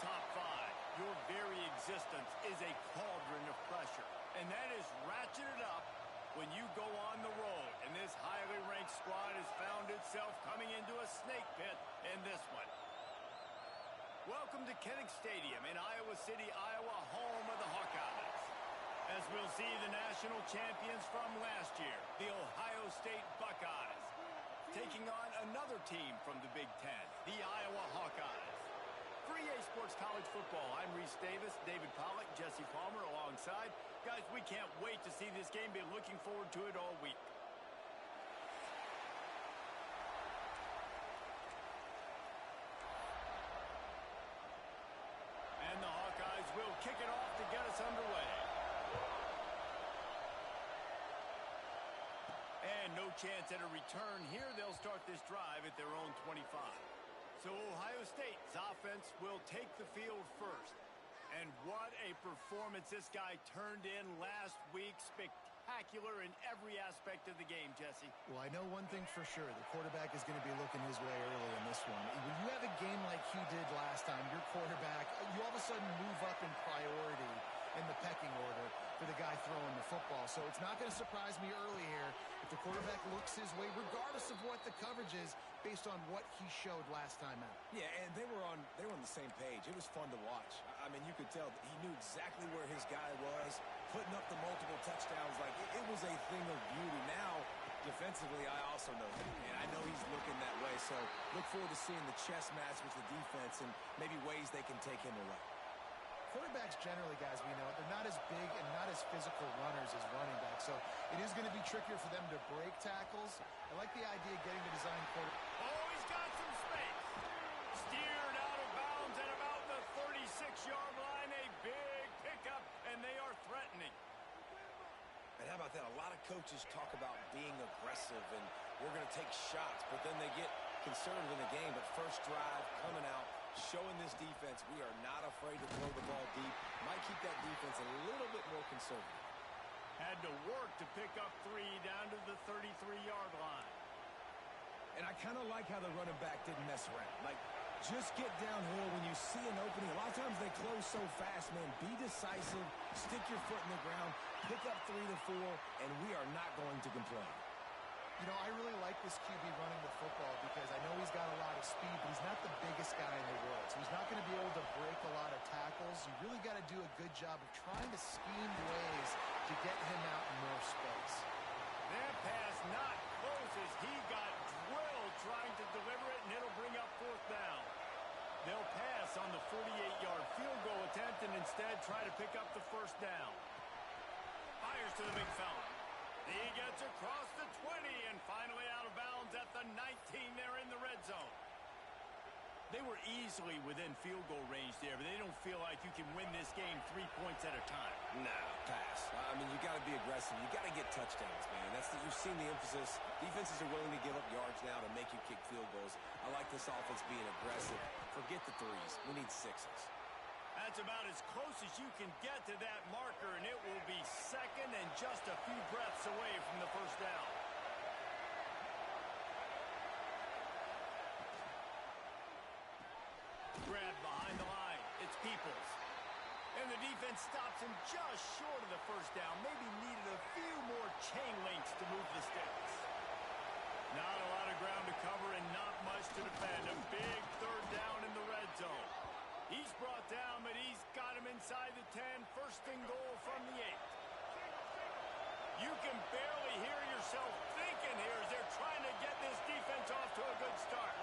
top five, your very existence is a cauldron of pressure. And that is ratcheted up when you go on the road. And this highly ranked squad has found itself coming into a snake pit in this one. Welcome to Kinnick Stadium in Iowa City, Iowa, home of the Hawkeyes. As we'll see the national champions from last year, the Ohio State Buckeyes, taking on another team from the Big Ten, the Iowa Hawkeyes. For EA Sports College Football, I'm Reese Davis, David Pollack, Jesse Palmer alongside. Guys, we can't wait to see this game. Been looking forward to it all week. And the Hawkeyes will kick it off to get us underway. And no chance at a return here. They'll start this drive at their own 25. So Ohio State's offense will take the field first. And what a performance this guy turned in last week. Spectacular in every aspect of the game, Jesse. Well, I know one thing for sure. The quarterback is going to be looking his way early in this one. When you have a game like he did last time, your quarterback, you all of a sudden move up in priority in the pecking order for the guy throwing the football. So it's not going to surprise me early here if the quarterback looks his way, regardless of what the coverage is, based on what he showed last time out. Yeah, and they were on the same page. It was fun to watch. I mean, you could tell that he knew exactly where his guy was, putting up the multiple touchdowns. Like, it was a thing of beauty. Now, defensively, I also know that. And I know he's looking that way. So look forward to seeing the chess match with the defense and maybe ways they can take him away. Quarterbacks generally, guys, we know, they're not as big and not as physical runners as running backs. So it is going to be trickier for them to break tackles. I like the idea of getting the design quarterback. Oh, he's got some space. Steered out of bounds at about the 36-yard line. A big pickup, and they are threatening. And how about that? A lot of coaches talk about being aggressive and we're going to take shots, but then they get conservative in the game. But first drive coming out, showing this defense we are not afraid to throw the ball deep. Might keep that defense a little bit more conservative. Had to work to pick up 3 down to the 33-yard line. And I kind of like how the running back didn't mess around. Like, just get downhill when you see an opening. A lot of times they close so fast, man. Be decisive, stick your foot in the ground, pick up 3 to 4, and we are not going to complain. You know, I really like this QB running the football because I know he's got a lot of speed, but he's not the biggest guy in the world. So he's not going to be able to break a lot of tackles. You really got to do a good job of trying to scheme ways to get him out in more space. That pass not close as he got drilled trying to deliver it, and it'll bring up 4th down. They'll pass on the 48-yard field goal attempt and instead try to pick up the 1st down. Fires to the big fella. He gets across the 20 and finally out of bounds at the 19 there in the red zone. They were easily within field goal range there, but they don't feel like you can win this game 3 points at a time. Nah, pass. I mean, you got to be aggressive. You got to get touchdowns, man. You've seen the emphasis. Defenses are willing to give up yards now to make you kick field goals. I like this offense being aggressive. Forget the 3s. We need 6s. That's about as close as you can get to that marker, and it will be second and just a few breaths away from the 1st down. Grab behind the line. It's Peoples. And the defense stops him just short of the 1st down. Maybe needed a few more chain links to move the sticks. Not a lot of ground to cover and not much to defend. A big 3rd down in the red zone. He's brought down, but he's got him inside the 10. 1st and goal from the 8. You can barely hear yourself thinking here as they're trying to get this defense off to a good start.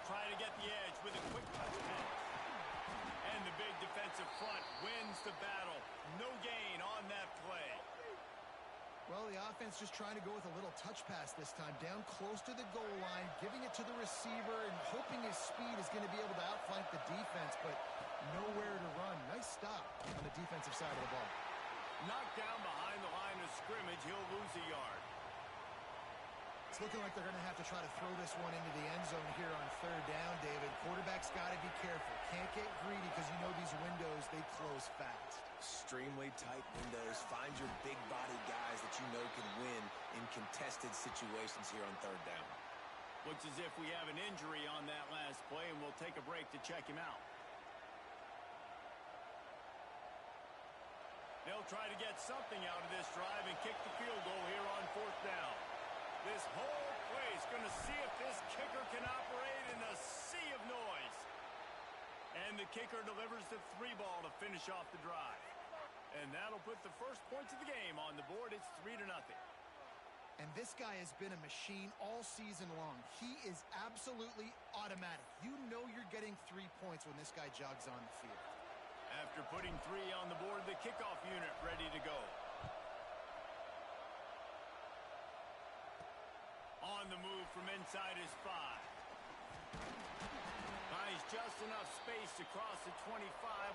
Trying to get the edge with a quick touch pass. And the big defensive front wins the battle. No gain on that play. Well, the offense just trying to go with a little touch pass this time. Down close to the goal line, giving it to the receiver and hoping his speed is going to be able to outflank the defense, but nowhere to run. Nice stop on the defensive side of the ball. Knocked down behind the line of scrimmage. He'll lose a yard. It's looking like they're going to have to try to throw this one into the end zone here on 3rd down, David. Quarterback's got to be careful. Can't get greedy because you know these windows, they close fast. Extremely tight windows. Find your big body guys that you know can win in contested situations here on 3rd down. Looks as if we have an injury on that last play, and we'll take a break to check him out. They'll try to get something out of this drive and kick the field goal here on 4th down. This whole play is going to see if this kicker can operate in a sea of noise. And the kicker delivers the 3-ball to finish off the drive. And that'll put the first points of the game on the board. It's 3-0. And this guy has been a machine all season long. He is absolutely automatic. You know you're getting 3 points when this guy jogs on the field. After putting 3 on the board, the kickoff unit ready to go. On the move from inside his 5. Finds just enough space across the 25.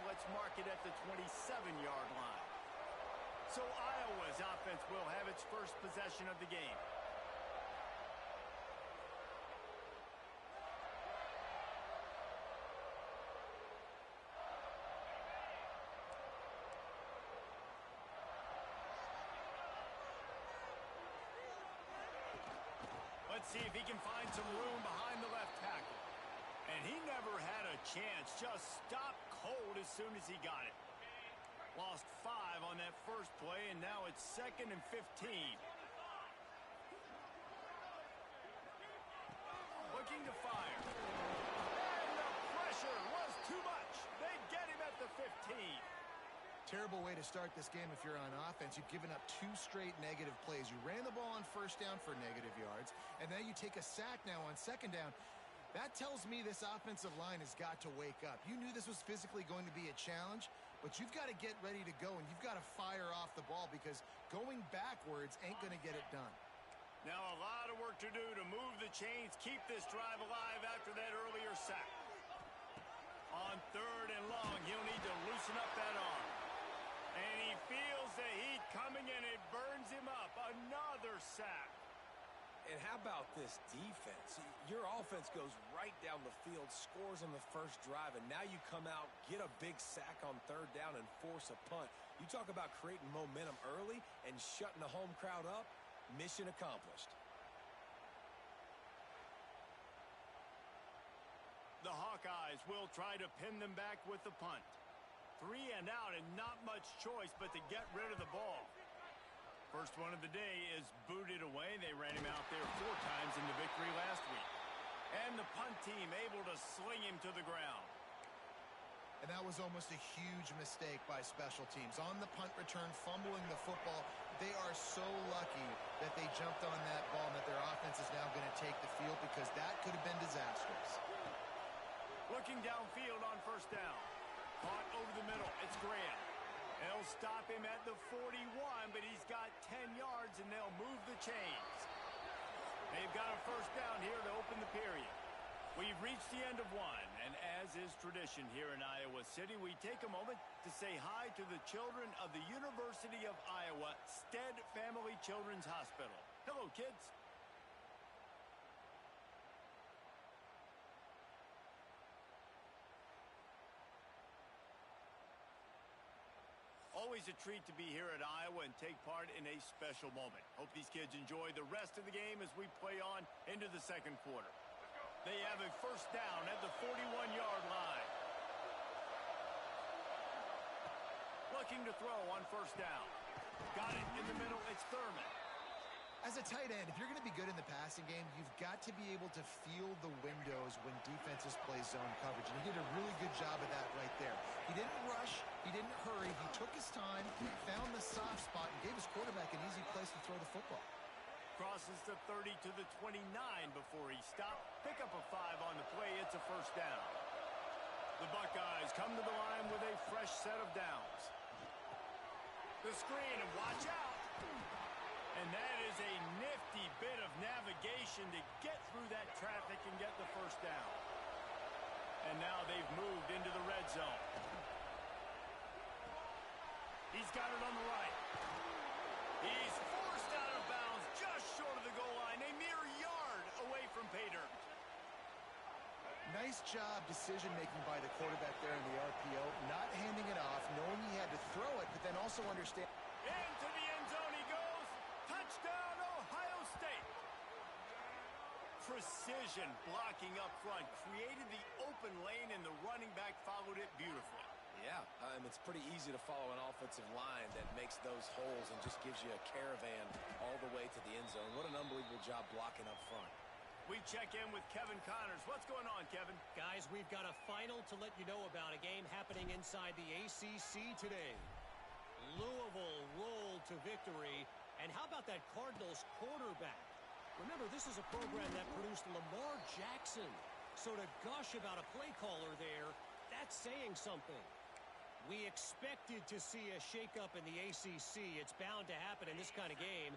Let's mark it at the 27-yard line. So Iowa's offense will have its first possession of the game. Let's see if he can find some room behind the left tackle. And he never had a chance. Just stopped cold as soon as he got it. Lost 5 on that first play, and now it's 2nd and 15. Looking to fire. And the pressure was too much. They get him at the 15. Terrible way to start this game if you're on offense. You've given up 2 straight negative plays. You ran the ball on 1st down for negative yards, and then you take a sack now on 2nd down. That tells me this offensive line has got to wake up. You knew this was physically going to be a challenge, but you've got to get ready to go, and you've got to fire off the ball because going backwards ain't going to get it done. Now a lot of work to do to move the chains, keep this drive alive after that earlier sack. On 3rd and long, he'll need to loosen up that arm. And he feels the heat coming, and it burns him up. Another sack. And how about this defense? Your offense goes right down the field, scores on the first drive, and now you come out, get a big sack on 3rd down, and force a punt. You talk about creating momentum early and shutting the home crowd up. Mission accomplished. The Hawkeyes will try to pin them back with the punt. 3 and out and not much choice but to get rid of the ball. First one of the day is booted away. They ran him out there 4 times in the victory last week. And the punt team able to sling him to the ground. And that was almost a huge mistake by special teams. On the punt return, fumbling the football. They are so lucky that they jumped on that ball and that their offense is now going to take the field because that could have been disastrous. Looking downfield on 1st down. Caught over the middle. It's Graham. They'll stop him at the 41, but he's got 10 yards, and they'll move the chains. They've got a 1st down here to open the period. We've reached the end of one, and as is tradition here in Iowa City, we take a moment to say hi to the children of the University of Iowa Stead Family Children's Hospital. Hello, kids. Always a treat to be here at Iowa and take part in a special moment. Hope these kids enjoy the rest of the game as we play on into the 2nd quarter. They have a 1st down at the 41-yard line. Looking to throw on 1st down. Got it in the middle. It's Thurman. As a tight end, if you're going to be good in the passing game, you've got to be able to feel the windows when defenses play zone coverage. And he did a really good job of that right there. He didn't rush. He didn't hurry. He took his time, found the soft spot, and gave his quarterback an easy place to throw the football. Crosses the 30 to the 29 before he stopped. Pick up a 5 on the play. It's a 1st down. The Buckeyes come to the line with a fresh set of downs. The screen, and watch out. And that is a nifty bit of navigation to get through that traffic and get the 1st down. And now they've moved into the red zone. He's got it on the right. He's forced out of bounds just short of the goal line, a mere yard away from pay dirt. Nice job decision-making by the quarterback there in the RPO, not handing it off, knowing he had to throw it, but then also understand. Into the end zone he goes. Touchdown, Ohio State. precision blocking up front, created the open lane, and the running back followed it beautifully. Yeah, it's pretty easy to follow an offensive line that makes those holes and just gives you a caravan all the way to the end zone. What an unbelievable job blocking up front. We check in with Kevin Connors. What's going on, Kevin? Guys, we've got a final to let you know about, a game happening inside the ACC today. Louisville rolled to victory. And how about that Cardinals quarterback? Remember, this is a program that produced Lamar Jackson. So to gush about a play caller there, that's saying something. We expected to see a shakeup in the ACC. It's bound to happen in this kind of game.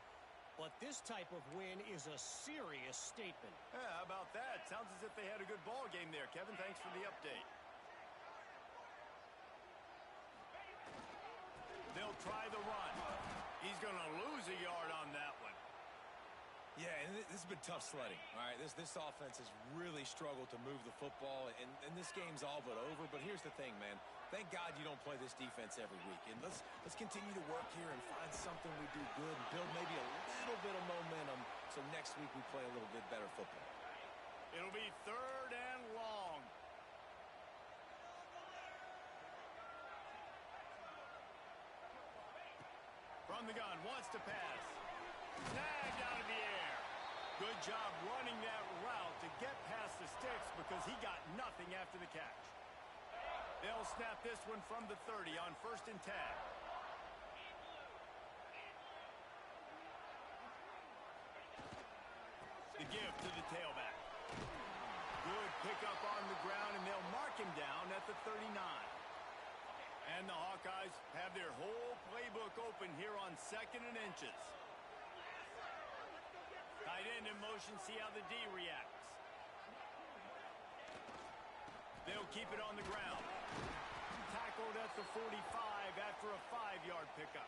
But this type of win is a serious statement. Yeah, how about that? Sounds as if they had a good ball game there, Kevin. Thanks for the update. They'll try the run. He's going to lose a yard on that one. Yeah, and this has been tough sledding. All right, this offense has really struggled to move the football, and this game's all but over. But here's the thing, man. Thank God you don't play this defense every week. And let's continue to work here and find something we do good and build maybe a little bit of momentum so next week we play a little bit better football. It'll be 3rd and long. From the gun, wants to pass. Snagged out of the air. Good job running that route to get past the sticks because he got nothing after the catch. They'll snap this one from the 30 on 1st and 10. The give to the tailback. Good pickup on the ground, and they'll mark him down at the 39. And the Hawkeyes have their whole playbook open here on 2nd and inches. Tight end in motion, see how the D reacts. They'll keep it on the ground. Tackled at the 45 after a 5-yard pickup.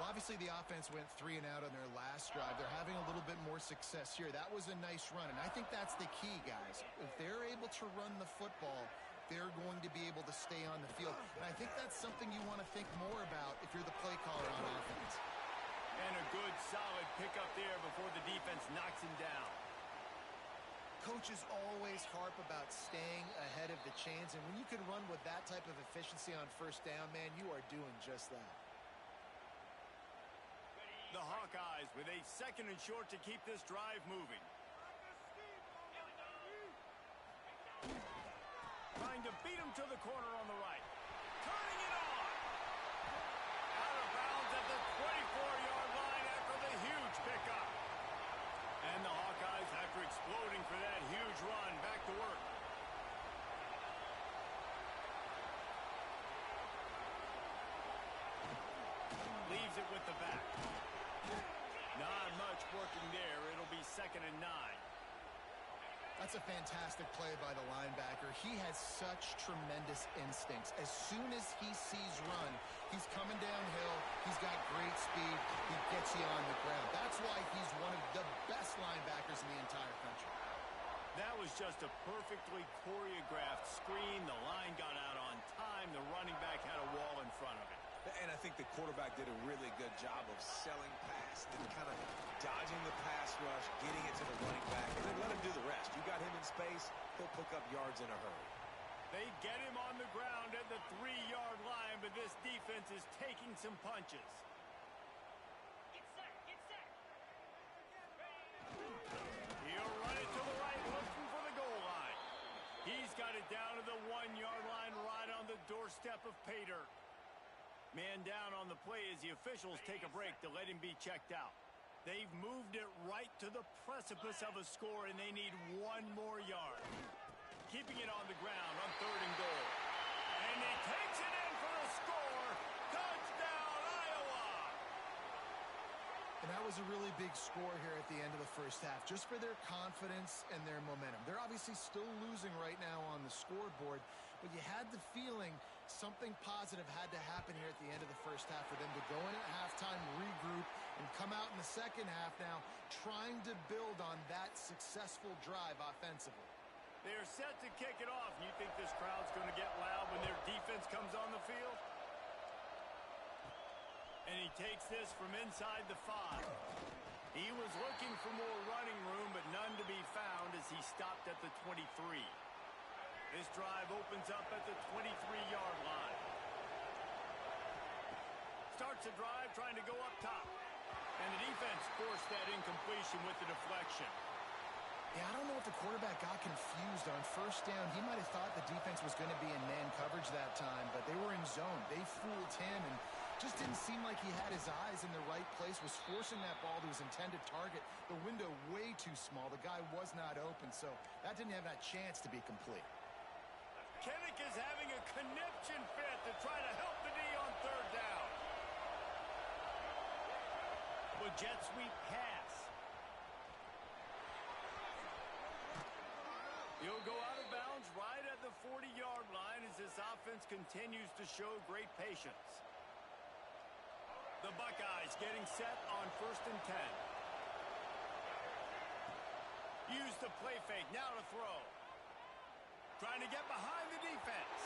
Well, obviously the offense went 3 and out on their last drive. They're having a little bit more success here. That was a nice run, and I think that's the key, guys. If they're able to run the football, they're going to be able to stay on the field. And I think that's something you want to think more about if you're the play caller on offense. And a good, solid pickup there before the defense knocks him down. Coaches always harp about staying ahead of the chains, and when you can run with that type of efficiency on 1st down, man, you are doing just that. The Hawkeyes with a 2nd and short to keep this drive moving. Trying to beat him to the corner on the right. Turning it on. Out of bounds at the 24-yard line after the huge pickup. And the Hawkeyes, after exploding for that huge run, back to work. Leaves it with the back. Not much working there. It'll be 2nd and 9. That's a fantastic play by the linebacker. He has such tremendous instincts. As soon as he sees run, he's coming downhill. He's got great speed. He gets you on the ground. That's why he's one of the best linebackers in the entire country. That was just a perfectly choreographed screen. The line got out on time. The running back had a wall in front of it. And I think the quarterback did a really good job of selling past and kind of dodging the pass rush, getting it to the running back, and then let him do the rest. You got him in space, he'll pick up yards in a hurry. They get him on the ground at the 3-yard line, but this defense is taking some punches. Get set, get set. He'll run it to the right, looking for the goal line. He's got it down to the 1-yard line, right on the doorstep of pay dirt. Man down on the play as the officials take a break to let him be checked out. They've moved it right to the precipice of a score, and they need 1 more yard. Keeping it on the ground on 3rd and goal. And he takes it in for the score. Touchdown, Iowa! And that was a really big score here at the end of the 1st half, just for their confidence and their momentum. They're obviously still losing right now on the scoreboard, but you had the feeling something positive had to happen here at the end of the 1st half for them to go in at halftime, regroup, and come out in the 2nd half now trying to build on that successful drive offensively. They're set to kick it off. You think this crowd's going to get loud when their defense comes on the field? And he takes this from inside the 5. He was looking for more running room, but none to be found as he stopped at the 23. This drive opens up at the 23-yard line. Starts a drive trying to go up top. And the defense forced that incompletion with the deflection. Yeah, I don't know if the quarterback got confused on first down. He might have thought the defense was going to be in man coverage that time, but they were in zone. They fooled him and just didn't seem like he had his eyes in the right place, was forcing that ball to his intended target. The window way too small. The guy was not open, so that didn't have that chance to be complete. Kinnick is having a conniption fit to try to help the D on third down. A jet sweep pass. He'll go out of bounds right at the 40-yard line as this offense continues to show great patience. The Buckeyes getting set on 1st and 10. Use the play fake, now to throw. Trying to get behind the defense.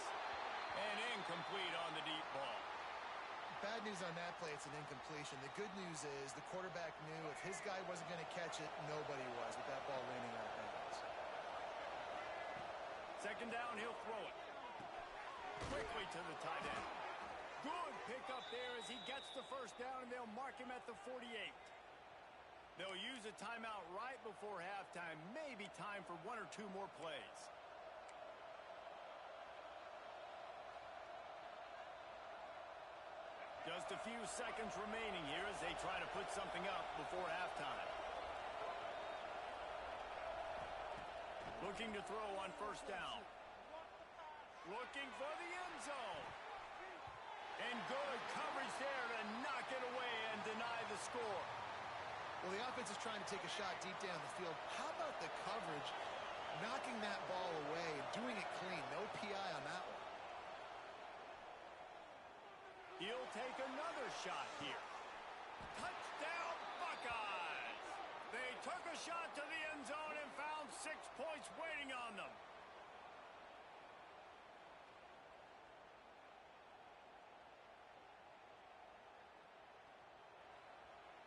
And incomplete on the deep ball. Bad news on that play, it's an incompletion. The good news is the quarterback knew if his guy wasn't going to catch it, nobody was with that ball landing out of bounds. Second down, he'll throw it. Quickly to the tight end. Good pickup there as he gets the first down, and they'll mark him at the 48. They'll use a timeout right before halftime. Maybe time for one or two more plays. Just a few seconds remaining here as they try to put something up before halftime. Looking to throw on first down. Looking for the end zone. And good coverage there to knock it away and deny the score. Well, the offense is trying to take a shot deep down the field. How about the coverage? Knocking that ball away, doing it clean. No PI on that one. He'll take another shot here. Touchdown, Buckeyes! They took a shot to the end zone and found 6 points waiting on them.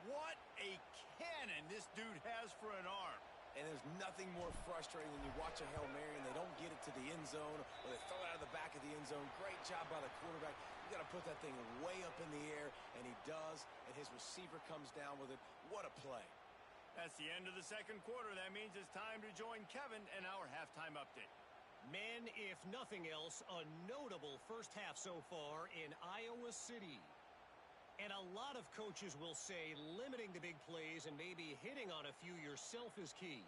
What a cannon this dude has for an arm. And there's nothing more frustrating when you watch a Hail Mary and they don't get it to the end zone or they throw it out of the back of the end zone. Great job by the quarterback. You got to put that thing way up in the air, and he does, and his receiver comes down with it. What a play. That's the end of the second quarter. That means it's time to join Kevin in our halftime update. Men, if nothing else, a notable first half so far in Iowa City. And a lot of coaches will say limiting the big plays and maybe hitting on a few yourself is key.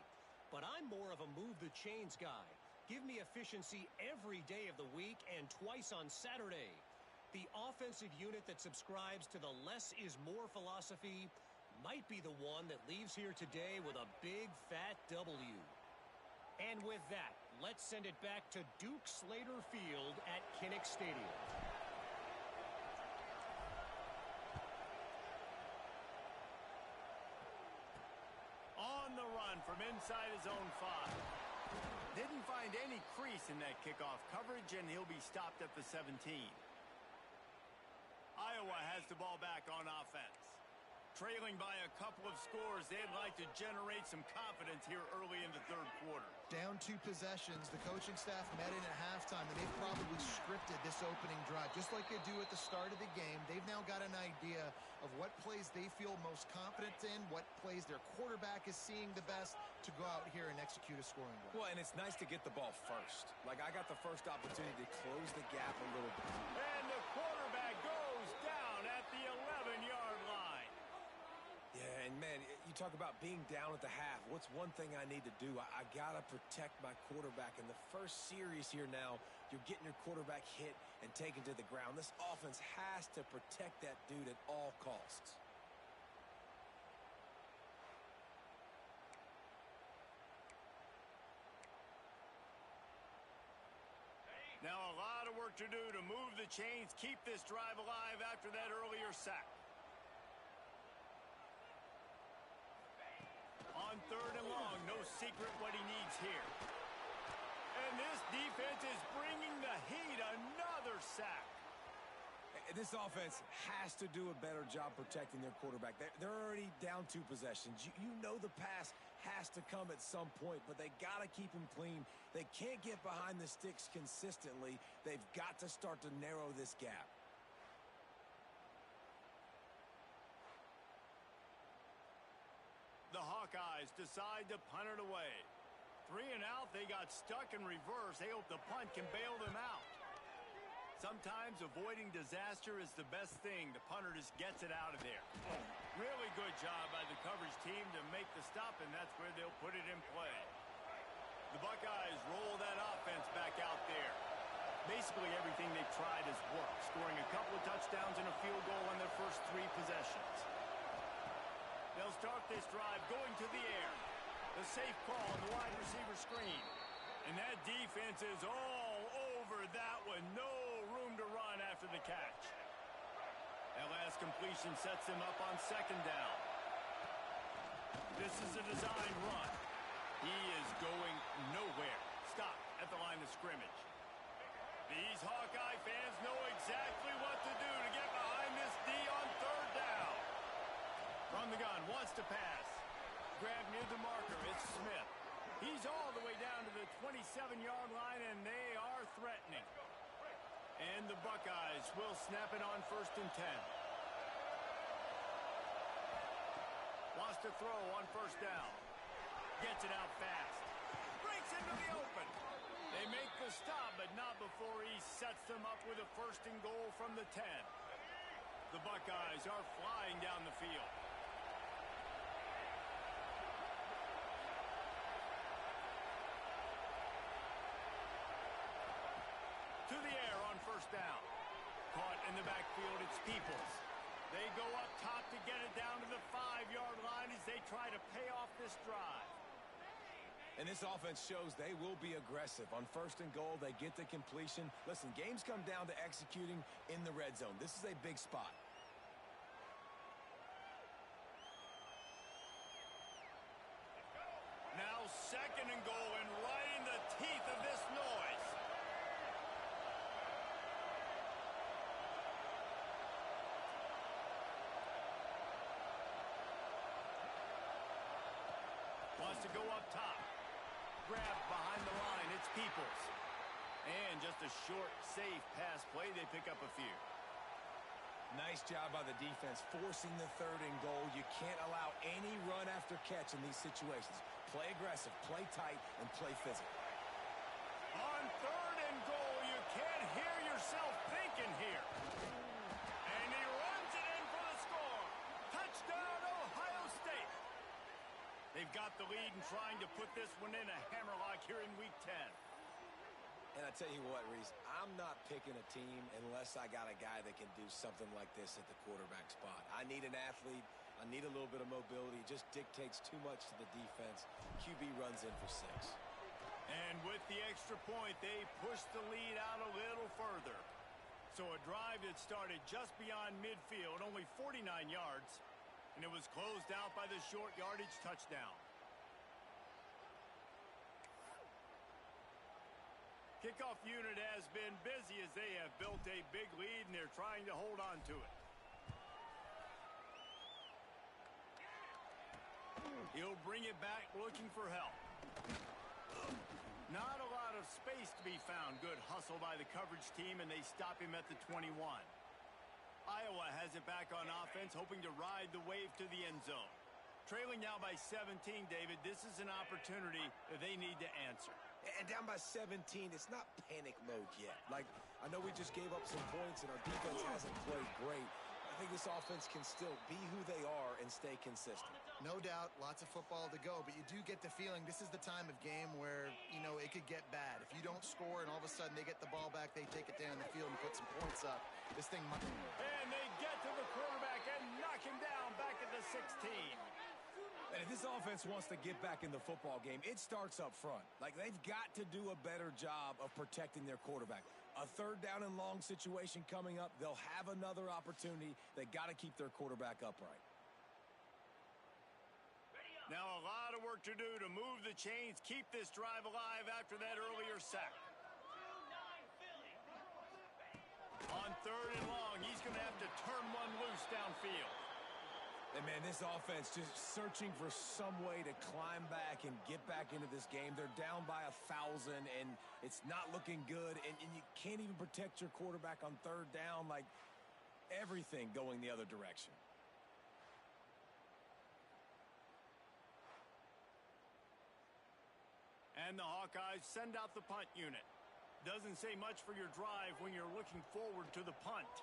But I'm more of a move the chains guy. Give me efficiency every day of the week and twice on Saturday. The offensive unit that subscribes to the less is more philosophy might be the one that leaves here today with a big fat W. And with that, let's send it back to Duke Slater Field at Kinnick Stadium. On the run from inside his own 5. Didn't find any crease in that kickoff coverage, and he'll be stopped at the 17. Iowa has the ball back on offense. Trailing by a couple of scores, they'd like to generate some confidence here early in the third quarter. Down 2 possessions. The coaching staff met in at halftime, and they've probably scripted this opening drive. Just like they do at the start of the game, they've now got an idea of what plays they feel most confident in, what plays their quarterback is seeing the best to go out here and execute a scoring drive. Well, and it's nice to get the ball first. Like, I got the first opportunity to close the gap a little bit. And the quarterback goes down at the 11-yard line. Yeah, and man, you talk about being down at the half. What's one thing I need to do? I got to protect my quarterback. In the first series here now, you're getting your quarterback hit and taken to the ground. This offense has to protect that dude at all costs. Now a lot of work to do to move the chains, keep this drive alive after that earlier sack. On third and long, no secret what he needs here. And this defense is bringing the heat. Another sack. This offense has to do a better job protecting their quarterback. They're already down 2 possessions. You know the pass has to come at some point, but they got to keep him clean. They can't get behind the sticks consistently. They've got to start to narrow this gap. The Hawkeyes decide to punt it away. 3 and out, they got stuck in reverse. They hope the punt can bail them out. Sometimes avoiding disaster is the best thing. The punter just gets it out of there. Really good job by the coverage team to make the stop, and that's where they'll put it in play. The Buckeyes roll that offense back out there. Basically everything they've tried has worked, scoring a couple of touchdowns and a field goal on their first 3 possessions. They'll start this drive going to the air. The safe call on the wide receiver screen. And that defense is all over that one. No room to run after the catch. That last completion sets them up on 2nd down. This is a design run. He is going nowhere. Stop at the line of scrimmage. These Hawkeye fans know exactly what to do to get behind this D on 3rd down. From the gun, wants to pass. Grab near the marker, it's Smith. He's all the way down to the 27-yard line, and they are threatening. And the Buckeyes will snap it on 1st and 10. Wants to throw on 1st down. Gets it out fast. Breaks into the open. They make the stop, but not before he sets them up with a 1st and goal from the 10. The Buckeyes are flying down the field. To the air on 1st down. Caught in the backfield, it's Peoples. They go up top to get it down to the 5-yard line as they try to pay off this drive. And this offense shows they will be aggressive. On 1st and goal, they get the completion. Listen, games come down to executing in the red zone. This is a big spot. Now 2nd and goal, and right in the teeth of this noise. Wants to go up top. Grabbed behind the line. It's Peoples. And just a short, safe pass play. They pick up a few. Nice job by the defense forcing the 3rd and goal. You can't allow any run after catch in these situations. Play aggressive, play tight, and play physical. On 3rd and goal, you can't hear yourself thinking here. And he runs it in for the score. Touchdown, Ohio State. They've got the lead and trying to put this one in a hammerlock here in Week 10. And I tell you what, Reese, I'm not picking a team unless I got a guy that can do something like this at the quarterback spot. I need an athlete. I need a little bit of mobility. It just dictates too much to the defense. QB runs in for 6. And with the extra point, they push the lead out a little further. So a drive that started just beyond midfield, only 49 yards, and it was closed out by the short yardage touchdown. Kickoff unit has been busy as they have built a big lead, and they're trying to hold on to it. He'll bring it back looking for help. Not a lot of space to be found. Good hustle by the coverage team, and they stop him at the 21. Iowa has it back on offense, hoping to ride the wave to the end zone. Trailing now by 17, David, this is an opportunity that they need to answer. And down by 17, it's not panic mode yet. Like, I know we just gave up some points and our defense hasn't played great. I think this offense can still be who they are and stay consistent. No doubt, lots of football to go, but you do get the feeling this is the time of game where, you know, it could get bad. If you don't score and all of a sudden they get the ball back, they take it down the field and put some points up, this thing might... And they get to the quarterback and knock him down back at the 16. And if this offense wants to get back in the football game, it starts up front. Like, they've got to do a better job of protecting their quarterback. A 3rd down and long situation coming up, they'll have another opportunity. They got to keep their quarterback upright. Now a lot of work to do to move the chains, keep this drive alive after that earlier sack. On on 3rd and long. He's going to have to turn one loose downfield. And, man, this offense just searching for some way to climb back and get back into this game. They're down by 1,000, and it's not looking good. And you can't even protect your quarterback on 3rd down. Like, everything going the other direction. And the Hawkeyes send out the punt unit. Doesn't say much for your drive when you're looking forward to the punt.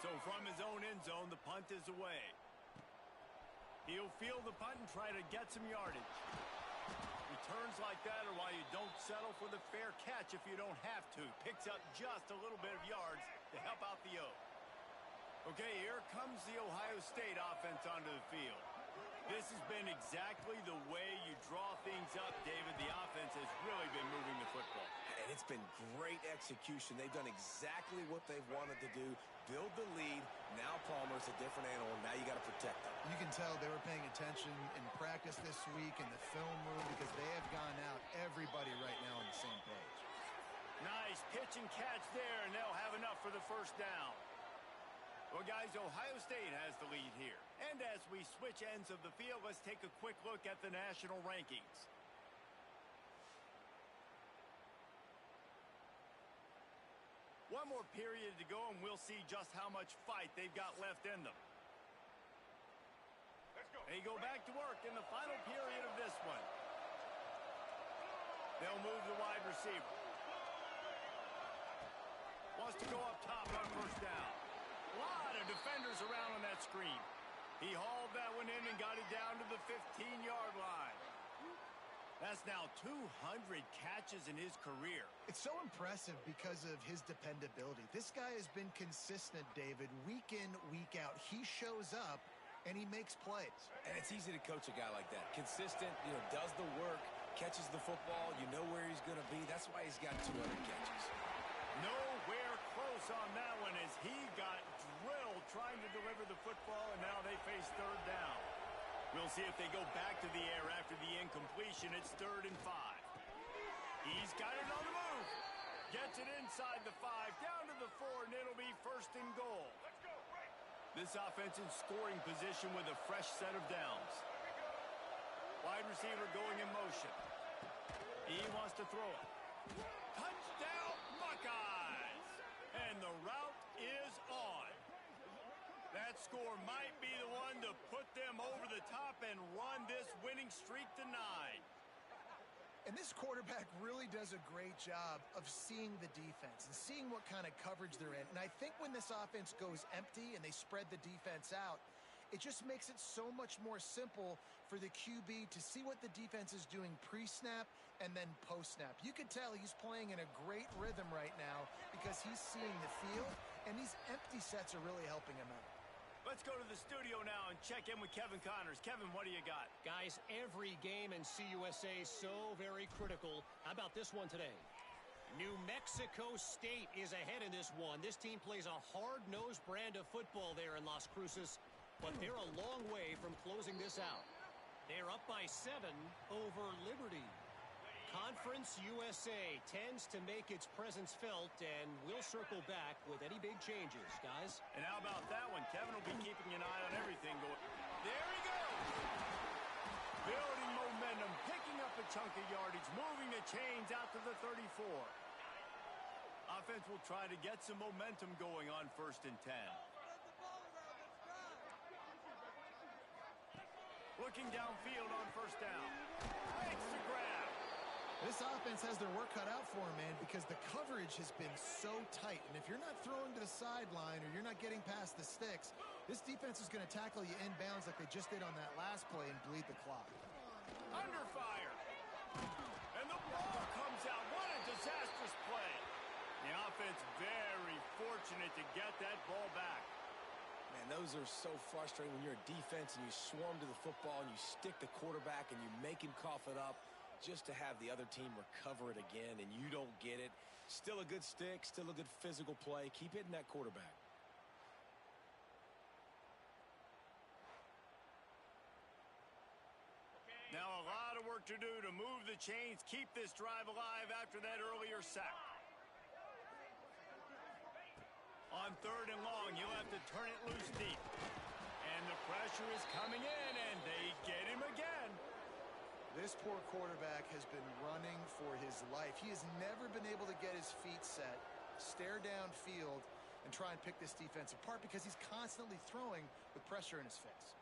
So from his own end zone, the punt is away. He'll field the punt and try to get some yardage. Returns like that are why you don't settle for the fair catch if you don't have to. Picks up just a little bit of yards to help out the O. Okay, here comes the Ohio State offense onto the field. This has been exactly the way you draw things up, David. The offense has really been moving the football. And it's been great execution. They've done exactly what they've wanted to do. Build the lead. Now Palmer's a different animal. Now you got to protect them. You can tell they were paying attention in practice this week in the film room because they have gone out everybody right now on the same page. Nice pitch and catch there, and they'll have enough for the first down. Well, guys, Ohio State has the lead here. And as we switch ends of the field, let's take a quick look at the national rankings. One more period to go, and we'll see just how much fight they've got left in them. Let's go. They go back to work in the final period of this one. They'll move the wide receiver. Wants to go up top on 1st down. A lot of defenders around on that screen. He hauled that one in and got it down to the 15-yard line. That's now 200 catches in his career. It's so impressive because of his dependability. This guy has been consistent, David, week in, week out. He shows up, and he makes plays. And it's easy to coach a guy like that. Consistent, does the work, catches the football. You know where he's going to be. That's why he's got 200 catches. Nowhere close on that one as he got drilled trying to deliver the football, and now they face 3rd down. We'll see if they go back to the air after the incompletion. It's 3rd and 5. He's got it on the move. Gets it inside the 5, down to the 4, and it'll be 1st and goal. Let's go. Right. This offense in scoring position with a fresh set of downs. Wide receiver going in motion. He wants to throw it. Touchdown, Buckeyes! And the route is on. That score might be the one to put them over the top and run this winning streak to 9. And this quarterback really does a great job of seeing the defense and seeing what kind of coverage they're in. And I think when this offense goes empty and they spread the defense out, it just makes it so much more simple for the QB to see what the defense is doing pre-snap and then post-snap. You can tell he's playing in a great rhythm right now because he's seeing the field, and these empty sets are really helping him out. Let's go to the studio now and check in with Kevin Connors. Kevin, what do you got? Guys, every game in CUSA so very critical. How about this one today? New Mexico State is ahead in this one. This team plays a hard-nosed brand of football there in Las Cruces, but they're a long way from closing this out. They're up by 7 over Liberty. Conference USA tends to make its presence felt, and we'll circle back with any big changes, guys. And how about that one? Kevin will be keeping an eye on everything going. There he goes! Building momentum, picking up a chunk of yardage, moving the chains out to the 34. Offense will try to get some momentum going on 1st and 10. Looking downfield on 1st down. Makes the grab. This offense has their work cut out for them, man, because the coverage has been so tight. And if you're not throwing to the sideline or you're not getting past the sticks, this defense is going to tackle you inbounds like they just did on that last play and bleed the clock. Under fire. And the ball comes out. What a disastrous play. The offense very fortunate to get that ball back. Man, those are so frustrating when you're a defense and you swarm to the football and you stick the quarterback and you make him cough it up just to have the other team recover it again and you don't get it. Still a good stick, still a good physical play. Keep hitting that quarterback. Now a lot of work to do to move the chains, keep this drive alive after that earlier sack. On 3rd and long, you'll have to turn it loose deep. And the pressure is coming in, and they get him again. This poor quarterback has been running for his life. He has never been able to get his feet set, stare downfield, and try and pick this defense apart because he's constantly throwing with pressure in his face.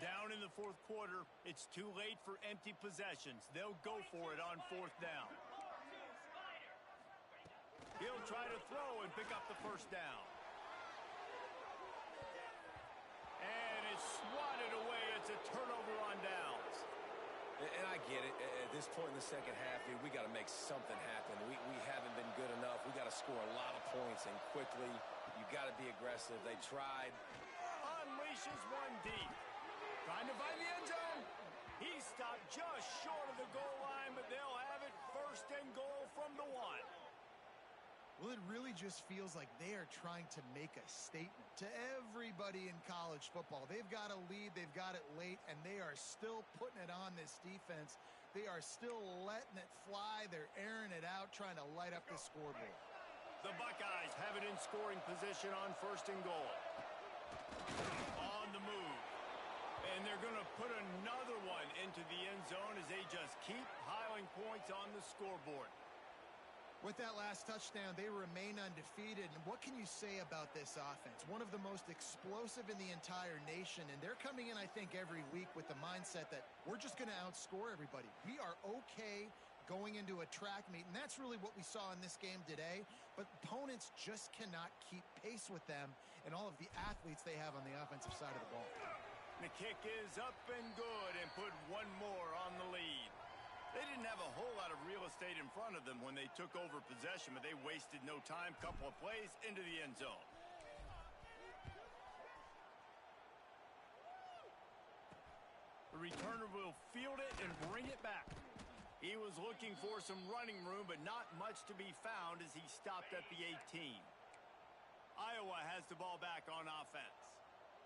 Down in the 4th quarter, it's too late for empty possessions. They'll go for it on 4th down. He'll try to throw and pick up the 1st down. And it's swatted away. It's a turnover on downs. And I get it. At this point in the second half, dude, we got to make something happen. We haven't been good enough. We got to score a lot of points, and quickly. You got to be aggressive. They tried. Unleashes one deep. Trying to find the end zone. He stopped just short of the goal line, but they'll have it 1st and goal from the 1. Well, it really just feels like they are trying to make a statement to everybody in college football. They've got a lead, they've got it late, and they are still putting it on this defense. They are still letting it fly. They're airing it out, trying to light up the scoreboard. The Buckeyes have it in scoring position on 1st and goal. On the move. And they're going to put another one into the end zone as they just keep piling points on the scoreboard. With that last touchdown, they remain undefeated. And what can you say about this offense? One of the most explosive in the entire nation. And they're coming in, I think, every week with the mindset that we're just going to outscore everybody. We are okay going into a track meet. And that's really what we saw in this game today. But opponents just cannot keep pace with them and all of the athletes they have on the offensive side of the ball. The kick is up and good and put one more on the lead. They didn't have a whole lot of real estate in front of them when they took over possession, but they wasted no time. Couple of plays into the end zone. The returner will field it and bring it back. He was looking for some running room, but not much to be found as he stopped at the 18. Iowa has the ball back on offense.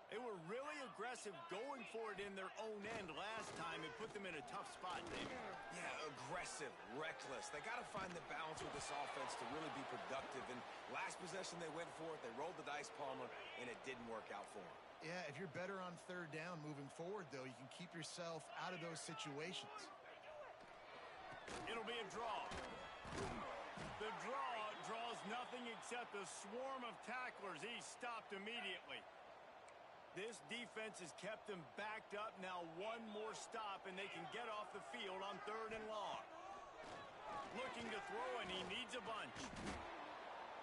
They were really aggressive going for it in their own end last time and put them in a tough spot, David. Yeah, aggressive, reckless. They got to find the balance with this offense to really be productive. And last possession, they went for it. They rolled the dice, Palmer, and it didn't work out for them. Yeah, if you're better on 3rd down moving forward, though, you can keep yourself out of those situations. It'll be a draw. The draw draws nothing except a swarm of tacklers. He stopped immediately. This defense has kept them backed up. Now one more stop, and they can get off the field on 3rd and long. Looking to throw, and he needs a bunch.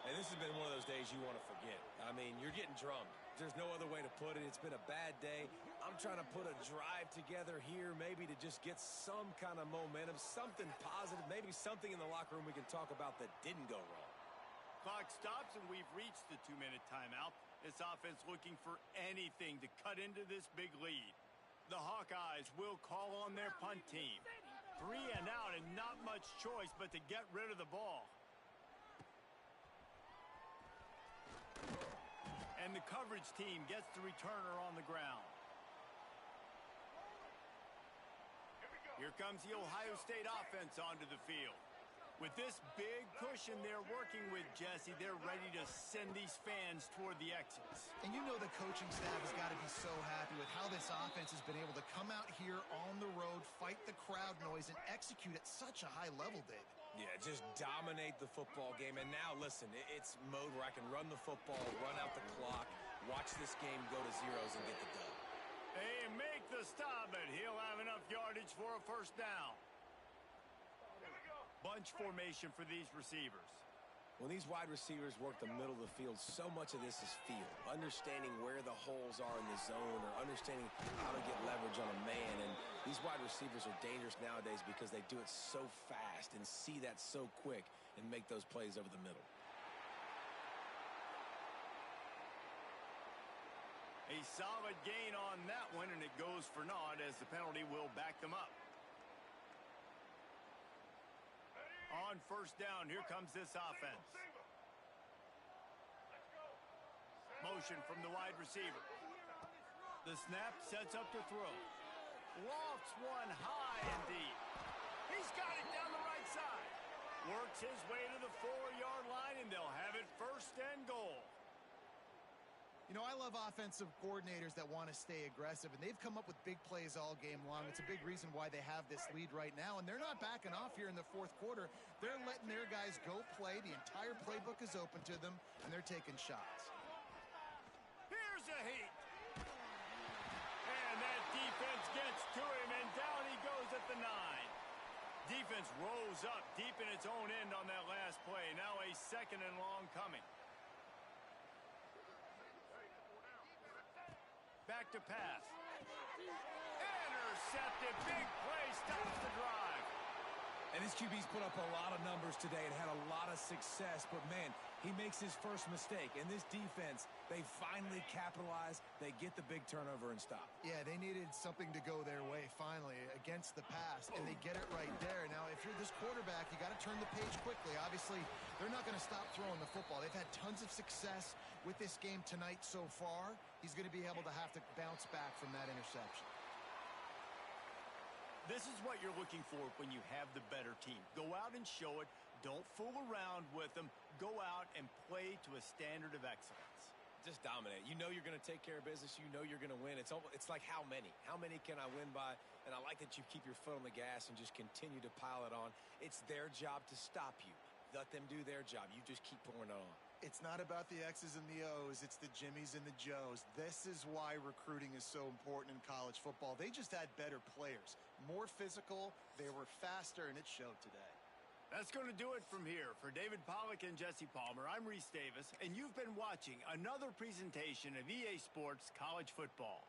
And this has been one of those days you want to forget. I mean, you're getting drummed. There's no other way to put it. It's been a bad day. I'm trying to put a drive together here, maybe to just get some kind of momentum, something positive, maybe something in the locker room we can talk about that didn't go wrong. Clock stops, and we've reached the 2-minute timeout. This offense looking for anything to cut into this big lead. The Hawkeyes will call on their punt team. 3 and out and not much choice but to get rid of the ball. And the coverage team gets the returner on the ground. Here comes the Ohio State offense onto the field. With this big cushion they're working with, Jesse, they're ready to send these fans toward the exits. And you know the coaching staff has got to be so happy with how this offense has been able to come out here on the road, fight the crowd noise, and execute at such a high level, David. Yeah, just dominate the football game. And now, listen, it's mode where I can run the football, run out the clock, watch this game go to zeros and get the dub. They make the stop, but he'll have enough yardage for a 1st down. Bunch formation for these receivers. When these wide receivers work the middle of the field, so much of this is feel. Understanding where the holes are in the zone or understanding how to get leverage on a man. And these wide receivers are dangerous nowadays because they do it so fast and see that so quick and make those plays over the middle. A solid gain on that one, and it goes for naught as the penalty will back them up. On 1st down, here comes this offense. Motion from the wide receiver. The snap sets up to throw. Lofts one high and deep. He's got it down the right side. Works his way to the 4-yard line, and they'll have it 1st and goal. You know, I love offensive coordinators that want to stay aggressive, and they've come up with big plays all game long. It's a big reason why they have this lead right now, and they're not backing off here in the fourth quarter. They're letting their guys go play. The entire playbook is open to them, and they're taking shots. Here's a heat. And that defense gets to him, and down he goes at the 9. Defense rose up deep in its own end on that last play. Now a 2nd and long coming. Back to pass. Intercepted. Big play. Stops the drive. And this QB's put up a lot of numbers today and had a lot of success, but man, he makes his first mistake. And this defense, they finally capitalize. They get the big turnover and stop. Yeah, they needed something to go their way finally against the pass, and they get it right there. Now, if you're this quarterback, you got to turn the page quickly. Obviously, they're not going to stop throwing the football. They've had tons of success with this game tonight so far. He's going to be able to have to bounce back from that interception. This is what you're looking for when you have the better team. Go out and show it. Don't fool around with them. Go out and play to a standard of excellence. Just dominate. You know you're going to take care of business. You know you're going to win. It's like how many? How many can I win by? And I like that you keep your foot on the gas and just continue to pile it on. It's their job to stop you. Let them do their job. You just keep pouring it on. It's not about the X's and the O's. It's the Jimmies and the Joes. This is why recruiting is so important in college football. They just had better players, more physical, they were faster, and it showed today. That's going to do it from here. For David Pollack and Jesse Palmer, I'm Reese Davis, and you've been watching another presentation of EA Sports College Football.